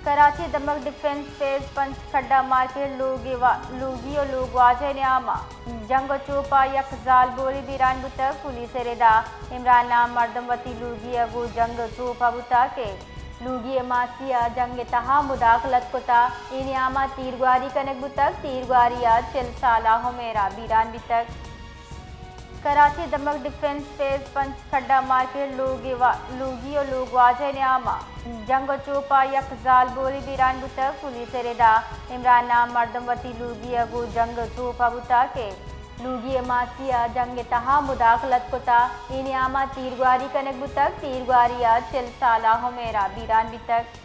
कराची दमक defence phase पंच खड्डा market लोगी और लोग वाजह न्यामा जंग चोपा यक जाल बोरी बीरान बुतक पुलिस रेदा इमरान नाम मर्दम वती लोगी अगो जंग चोपा बुता के लूगी मासिया जंग तहा मुदाखलत कुता इनियामा तीरगुआरी कनक बुतक तीरगुआरिया 4 साला हुमेरा बीरान बितक कराची दमक डिफेंस फेज पंच खड्डा मार्केट लोगी और लोग वाजह न्यामा जंग चोपा यक जाल बोरी बीरान बुतक पुलिस रेदा इमरान नाम मर्दम वती लूगी अगो जंग चोपा बुता के लूगी मासिया जंग तहा मुदाखलत कुता इनियामा तीरगुआरी कनक बुतक तीरगुआरिया 4 साला हुमेरा बीरान बितक।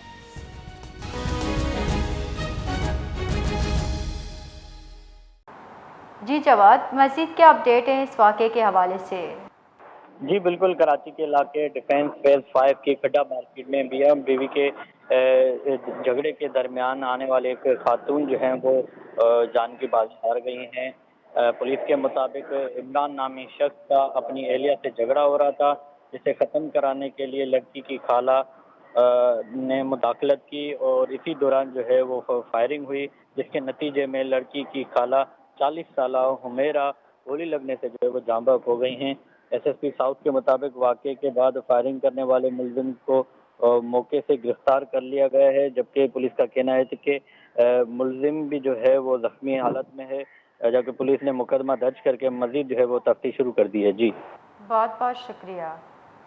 जी जवाद, मज़ीद क्या अपडेट है इस वाक़े के हवाले से? जी बिल्कुल, कराची के इलाके डिफेंस फेज 5 की खड्डा मार्केट में मियां बीवी के झगड़े के दरमियान आने वाले एक खातून जो हैं वो जान की बाजी हार गई हैं। पुलिस के मुताबिक इमरान नामी शख्स का अपनी एहलिया से झगड़ा हो रहा था, जिसे ख़त्म कराने के लिए लड़की की खाला ने मुदाखलत की और इसी दौरान जो है वो फायरिंग हुई, जिसके नतीजे में लड़की की खाला 40 साला हुमेरा गोली लगने से जो है वो जाँ बहक हो गई हैं। एसएसपी साउथ के मुताबिक वाक़े के बाद फायरिंग करने वाले मुलजिम को मौके से गिरफ्तार कर लिया गया है, जबकि पुलिस का कहना है कि मुलजिम भी जो है वो जख्मी हालत में है, जबकि पुलिस ने मुकदमा दर्ज करके मजीद जो है वो तफ्तीश शुरू कर दी है। जी बहुत बहुत शुक्रिया।